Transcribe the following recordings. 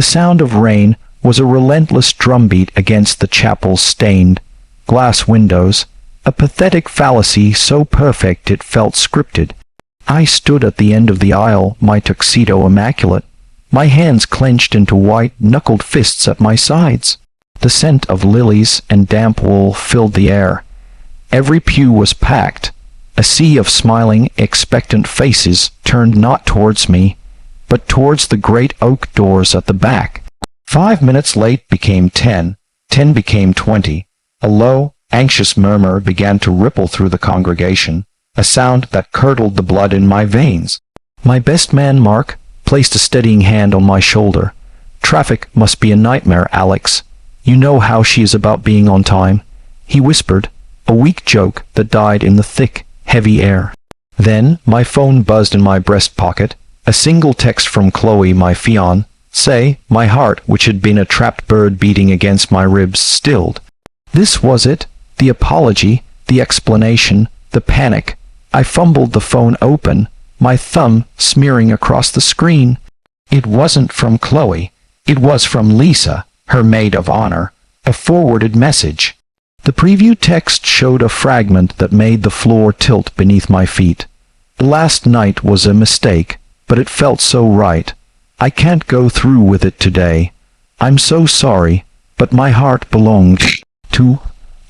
The sound of rain was a relentless drumbeat against the chapel's stained glass windows, a pathetic fallacy so perfect it felt scripted. I stood at the end of the aisle, my tuxedo immaculate, my hands clenched into white-knuckled fists at my sides. The scent of lilies and damp wool filled the air. Every pew was packed. A sea of smiling, expectant faces turned not towards me, but towards the great oak doors at the back. 5 minutes late became 10, 10 became 20. A low, anxious murmur began to ripple through the congregation, a sound that curdled the blood in my veins. My best man, Mark, placed a steadying hand on my shoulder. "Traffic must be a nightmare, Alex. You know how she is about being on time," he whispered, a weak joke that died in the thick, heavy air. Then my phone buzzed in my breast pocket, a single text from Chloe, my fiancée. My heart, which had been a trapped bird beating against my ribs, stilled. This was it, the apology, the explanation, the panic. I fumbled the phone open, my thumb smearing across the screen. It wasn't from Chloe. It was from Lisa, her maid of honor, a forwarded message. The preview text showed a fragment that made the floor tilt beneath my feet. "Last night was a mistake, but it felt so right. I can't go through with it today. I'm so sorry, but my heart belonged to..."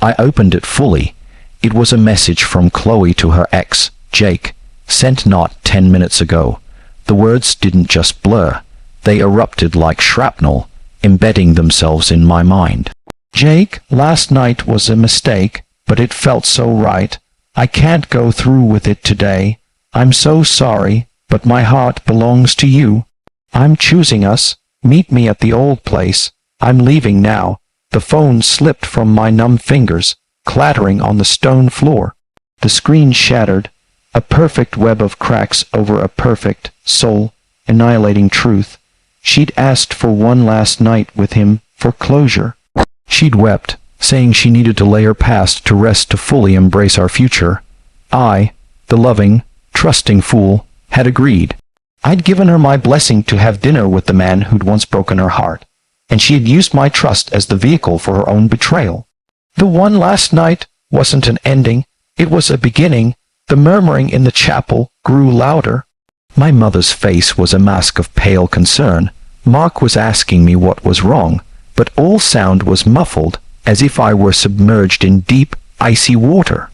I opened it fully. It was a message from Chloe to her ex, Jake, sent not 10 minutes ago. The words didn't just blur. They erupted like shrapnel, embedding themselves in my mind. "Jake, last night was a mistake, but it felt so right. I can't go through with it today. I'm so sorry, but my heart belongs to you. I'm choosing us. Meet me at the old place. I'm leaving now." The phone slipped from my numb fingers, clattering on the stone floor. The screen shattered, a perfect web of cracks over a perfect, soul-annihilating truth. She'd asked for one last night with him, for closure. She'd wept, saying she needed to lay her past to rest to fully embrace our future. I, the loving, trusting fool, had agreed. I'd given her my blessing to have dinner with the man who'd once broken her heart, and she had used my trust as the vehicle for her own betrayal. The one last night wasn't an ending, it was a beginning. The murmuring in the chapel grew louder. My mother's face was a mask of pale concern. Mark was asking me what was wrong, but all sound was muffled, as if I were submerged in deep, icy water.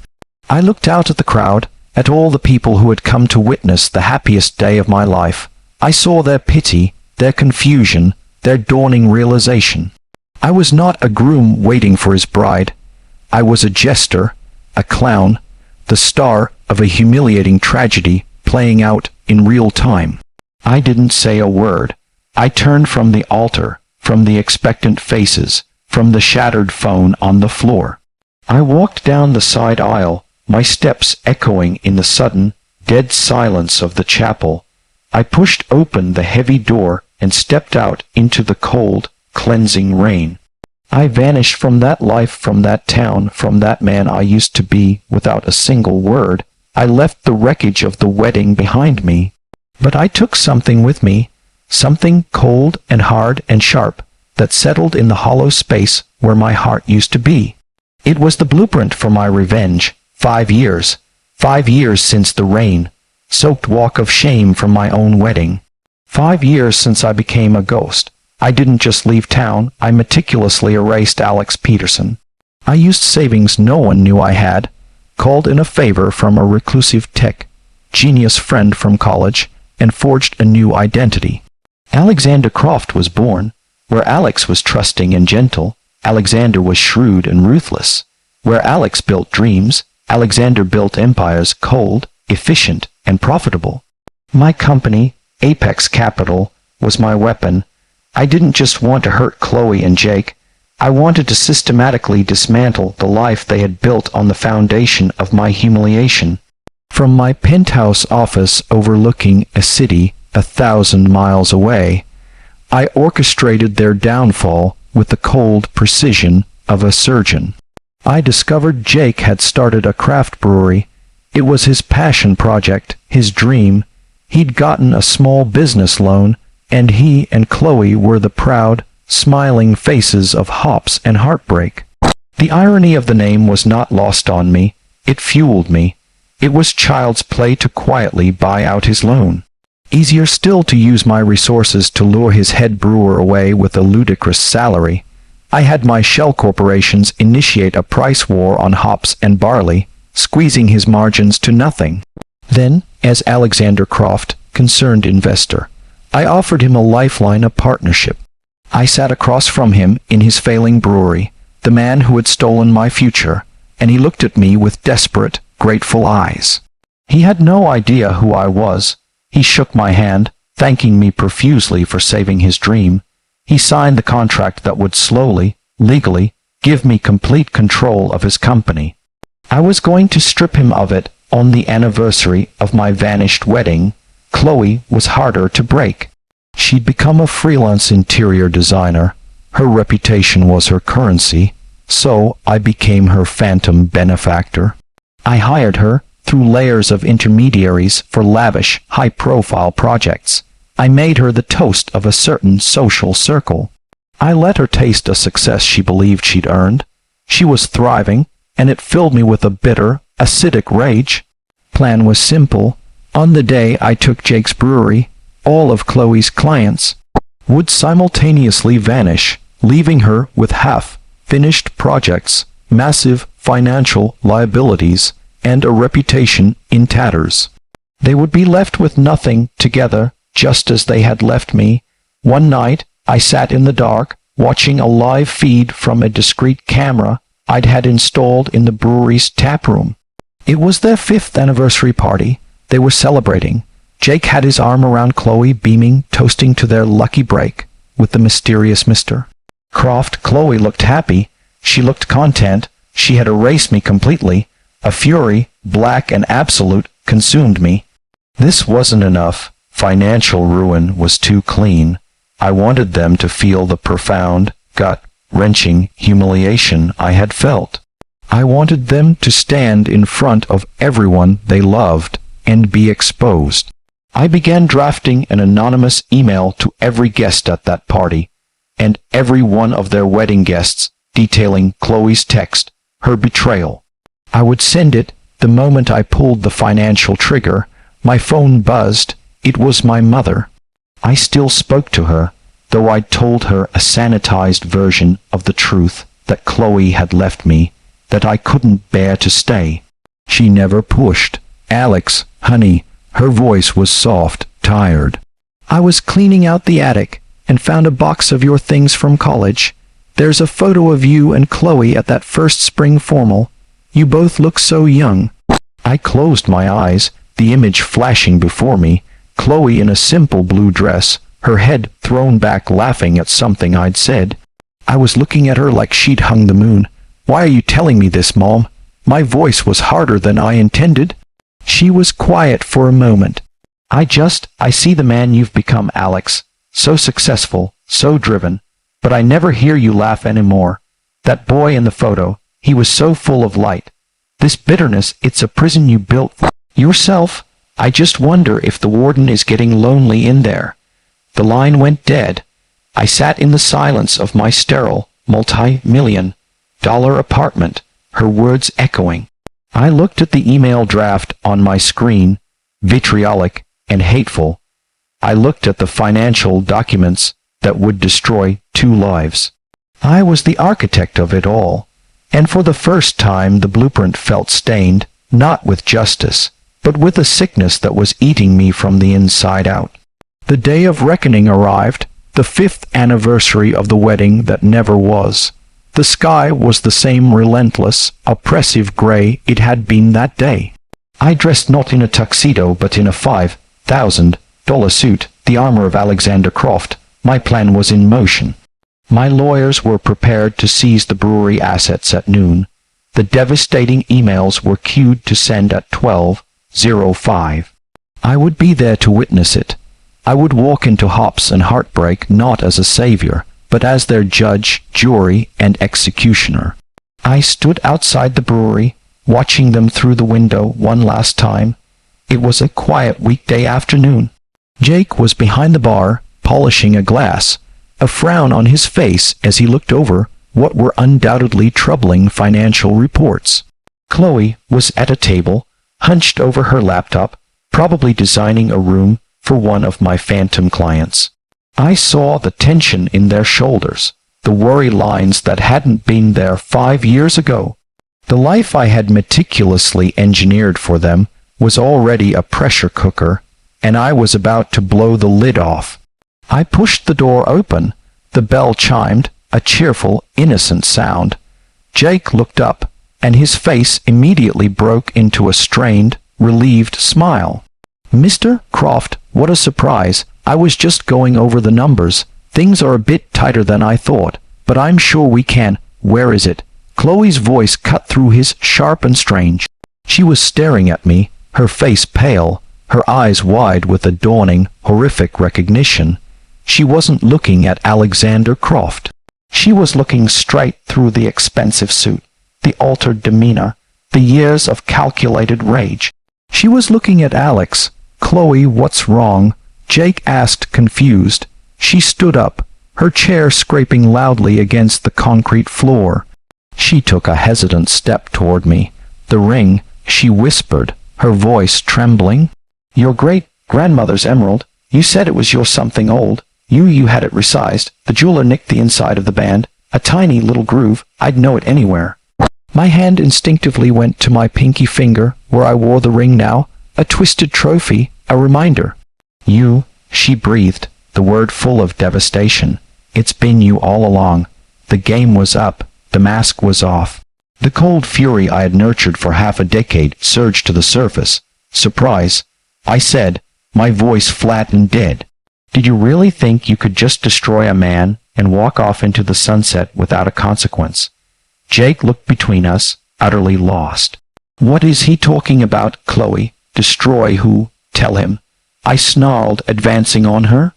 I looked out at the crowd, at all the people who had come to witness the happiest day of my life. I saw their pity, their confusion, their dawning realization. I was not a groom waiting for his bride. I was a jester, a clown, the star of a humiliating tragedy playing out in real time. I didn't say a word. I turned from the altar, from the expectant faces, from the shattered phone on the floor. I walked down the side aisle, my steps echoing in the sudden, dead silence of the chapel. I pushed open the heavy door and stepped out into the cold, cleansing rain. I vanished from that life, from that town, from that man I used to be, without a single word. I left the wreckage of the wedding behind me. But I took something with me, something cold and hard and sharp, that settled in the hollow space where my heart used to be. It was the blueprint for my revenge. 5 years. 5 years since the rain-soaked walk of shame from my own wedding. 5 years since I became a ghost. I didn't just leave town, I meticulously erased Alex Peterson. I used savings no one knew I had, called in a favor from a reclusive tech genius friend from college, and forged a new identity. Alexander Croft was born. Where Alex was trusting and gentle, Alexander was shrewd and ruthless. Where Alex built dreams, Alexander built empires, cold, efficient, and profitable. My company, Apex Capital, was my weapon. I didn't just want to hurt Chloe and Jake. I wanted to systematically dismantle the life they had built on the foundation of my humiliation. From my penthouse office overlooking a city 1,000 miles away, I orchestrated their downfall with the cold precision of a surgeon. I discovered Jake had started a craft brewery. It was his passion project, his dream. He'd gotten a small business loan, and he and Chloe were the proud, smiling faces of Hops and Heartbreak. The irony of the name was not lost on me. It fueled me. It was child's play to quietly buy out his loan. Easier still to use my resources to lure his head brewer away with a ludicrous salary. I had my shell corporations initiate a price war on hops and barley, squeezing his margins to nothing. Then, as Alexander Croft, concerned investor, I offered him a lifeline of partnership. I sat across from him in his failing brewery, the man who had stolen my future, and he looked at me with desperate, grateful eyes. He had no idea who I was. He shook my hand, thanking me profusely for saving his dream. He signed the contract that would slowly, legally, give me complete control of his company. I was going to strip him of it on the anniversary of my vanished wedding. Chloe was harder to break. She'd become a freelance interior designer. Her reputation was her currency, so I became her phantom benefactor. I hired her through layers of intermediaries for lavish, high-profile projects. I made her the toast of a certain social circle. I let her taste a success she believed she'd earned. She was thriving, and it filled me with a bitter, acidic rage. Plan was simple. On the day I took Jake's brewery, all of Chloe's clients would simultaneously vanish, leaving her with half-finished projects, massive financial liabilities, and a reputation in tatters. They would be left with nothing together, just as they had left me. One night, I sat in the dark, watching a live feed from a discreet camera I'd had installed in the brewery's taproom. It was their 5th anniversary party. They were celebrating. Jake had his arm around Chloe, beaming, toasting to their lucky break with the mysterious Mr. Croft. Chloe looked happy. She looked content. She had erased me completely. A fury, black and absolute, consumed me. This wasn't enough. Financial ruin was too clean. I wanted them to feel the profound, gut-wrenching humiliation I had felt. I wanted them to stand in front of everyone they loved and be exposed. I began drafting an anonymous email to every guest at that party, and every one of their wedding guests, detailing Chloe's text, her betrayal. I would send it the moment I pulled the financial trigger. My phone buzzed. It was my mother. I still spoke to her, though I'd told her a sanitized version of the truth, that Chloe had left me, that I couldn't bear to stay. She never pushed. "Alex, honey," her voice was soft, tired. "I was cleaning out the attic and found a box of your things from college. There's a photo of you and Chloe at that first spring formal. You both look so young." I closed my eyes, the image flashing before me. Chloe in a simple blue dress, her head thrown back, laughing at something I'd said. I was looking at her like she'd hung the moon. "Why are you telling me this, Mom?" My voice was harder than I intended. She was quiet for a moment. I see the man you've become, Alex. So successful, so driven. But I never hear you laugh anymore. That boy in the photo, he was so full of light. This bitterness, it's a prison you built for yourself. I just wonder if the warden is getting lonely in there. The line went dead. I sat in the silence of my sterile, multi-million-dollar apartment, her words echoing. I looked at the email draft on my screen, vitriolic and hateful. I looked at the financial documents that would destroy 2 lives. I was the architect of it all, and for the first time the blueprint felt stained, not with justice, but with a sickness that was eating me from the inside out. The day of reckoning arrived, the 5th anniversary of the wedding that never was. The sky was the same relentless, oppressive gray it had been that day. I dressed not in a tuxedo but in a $5,000 suit, the armor of Alexander Croft. My plan was in motion. My lawyers were prepared to seize the brewery assets at noon. The devastating emails were queued to send at 12:05. I would be there to witness it. I would walk into Hops and Heartbreak not as a savior, but as their judge, jury, and executioner. I stood outside the brewery, watching them through the window one last time. It was a quiet weekday afternoon. Jake was behind the bar, polishing a glass, a frown on his face as he looked over what were undoubtedly troubling financial reports. Chloe was at a table, hunched over her laptop, probably designing a room for one of my phantom clients. I saw the tension in their shoulders, the worry lines that hadn't been there 5 years ago. The life I had meticulously engineered for them was already a pressure cooker, and I was about to blow the lid off. I pushed the door open. The bell chimed, a cheerful, innocent sound. Jake looked up, and his face immediately broke into a strained, relieved smile. "Mr. Croft, what a surprise. I was just going over the numbers. Things are a bit tighter than I thought, but I'm sure we can. Where is it?" Chloe's voice cut through his, sharp and strange. She was staring at me, her face pale, her eyes wide with a dawning, horrific recognition. She wasn't looking at Alexander Croft. She was looking straight through the expensive suit, the altered demeanor, the years of calculated rage. She was looking at Alex. "Chloe, what's wrong?" Jake asked, confused. She stood up, her chair scraping loudly against the concrete floor. She took a hesitant step toward me. "The ring," she whispered, her voice trembling. "Your great-grandmother's emerald. You said it was your something old. You had it resized. The jeweler nicked the inside of the band. A tiny little groove. I'd know it anywhere." My hand instinctively went to my pinky finger, where I wore the ring now, a twisted trophy, a reminder. "You," she breathed, the word full of devastation. "It's been you all along. The game was up. The mask was off." The cold fury I had nurtured for half a decade surged to the surface. "Surprise," I said, my voice flat and dead. "Did you really think you could just destroy a man and walk off into the sunset without a consequence?" Jake looked between us, utterly lost. "What is he talking about, Chloe? Destroy who? Tell him." I snarled, advancing on her.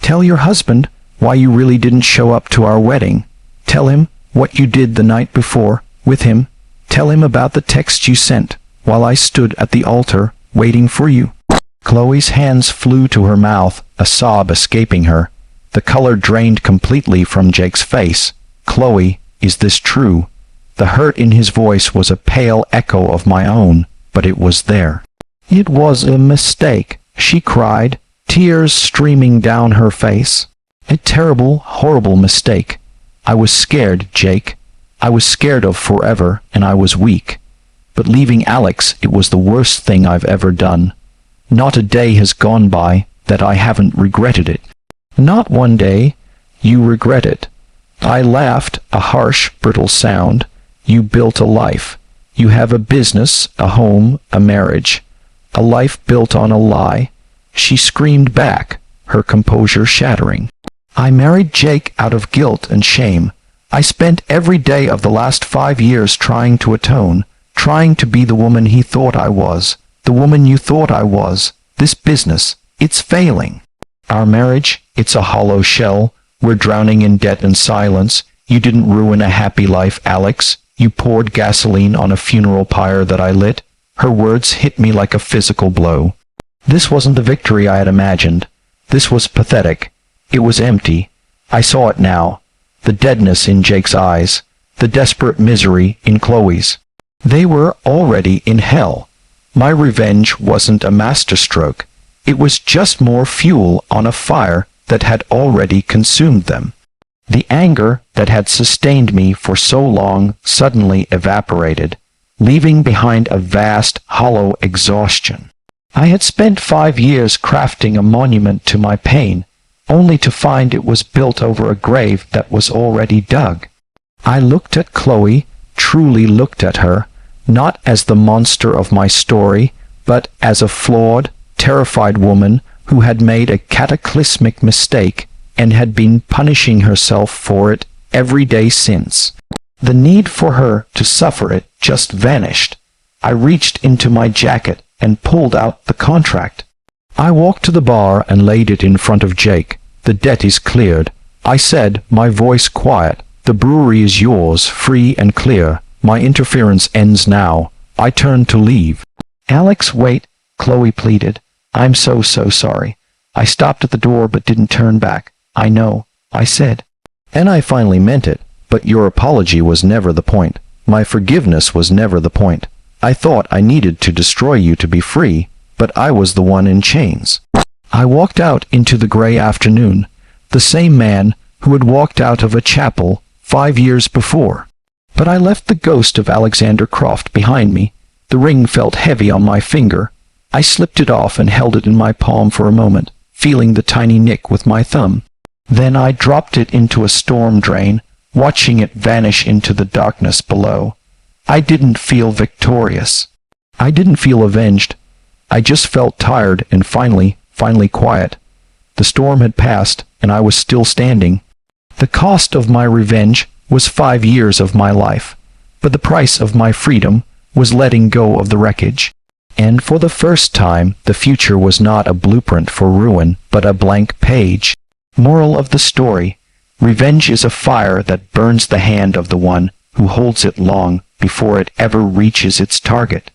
"Tell your husband why you really didn't show up to our wedding. Tell him what you did the night before with him. Tell him about the text you sent while I stood at the altar waiting for you." Chloe's hands flew to her mouth, a sob escaping her. The color drained completely from Jake's face. "Chloe, is this true?" The hurt in his voice was a pale echo of my own, but it was there. "It was a mistake," she cried, tears streaming down her face. "A terrible, horrible mistake. I was scared, Jake. I was scared of forever, and I was weak. But leaving Alex, it was the worst thing I've ever done. Not a day has gone by that I haven't regretted it." "Not one day. You regret it." I laughed, a harsh, brittle sound. "You built a life. You have a business, a home, a marriage. A life built on a lie." She screamed back, her composure shattering. "I married Jake out of guilt and shame. I spent every day of the last 5 years trying to atone, trying to be the woman he thought I was, the woman you thought I was. This business, it's failing. Our marriage, it's a hollow shell. We're drowning in debt and silence. You didn't ruin a happy life, Alex. You poured gasoline on a funeral pyre that I lit." Her words hit me like a physical blow. This wasn't the victory I had imagined. This was pathetic. It was empty. I saw it now. The deadness in Jake's eyes. The desperate misery in Chloe's. They were already in hell. My revenge wasn't a masterstroke. It was just more fuel on a fire that had already consumed them. The anger that had sustained me for so long suddenly evaporated, leaving behind a vast, hollow exhaustion. I had spent 5 years crafting a monument to my pain, only to find it was built over a grave that was already dug. I looked at Chloe, truly looked at her, not as the monster of my story, but as a flawed, terrified woman who had made a cataclysmic mistake and had been punishing herself for it every day since. The need for her to suffer it just vanished. I reached into my jacket and pulled out the contract. I walked to the bar and laid it in front of Jake. "The debt is cleared," I said, my voice quiet. "The brewery is yours, free and clear. My interference ends now." I turned to leave. "Alex, wait," Chloe pleaded. "I'm so sorry. I stopped at the door but didn't turn back. "I know," I said. And I finally meant it, but your apology was never the point. My forgiveness was never the point. I thought I needed to destroy you to be free, but I was the one in chains. I walked out into the gray afternoon, the same man who had walked out of a chapel 5 years before. But I left the ghost of Alexander Croft behind me. The ring felt heavy on my finger. I slipped it off and held it in my palm for a moment, feeling the tiny nick with my thumb. Then I dropped it into a storm drain, watching it vanish into the darkness below. I didn't feel victorious. I didn't feel avenged. I just felt tired and finally quiet. The storm had passed, and I was still standing. The cost of my revenge was 5 years of my life, but the price of my freedom was letting go of the wreckage. And for the first time, the future was not a blueprint for ruin, but a blank page. Moral of the story: revenge is a fire that burns the hand of the one who holds it long before it ever reaches its target.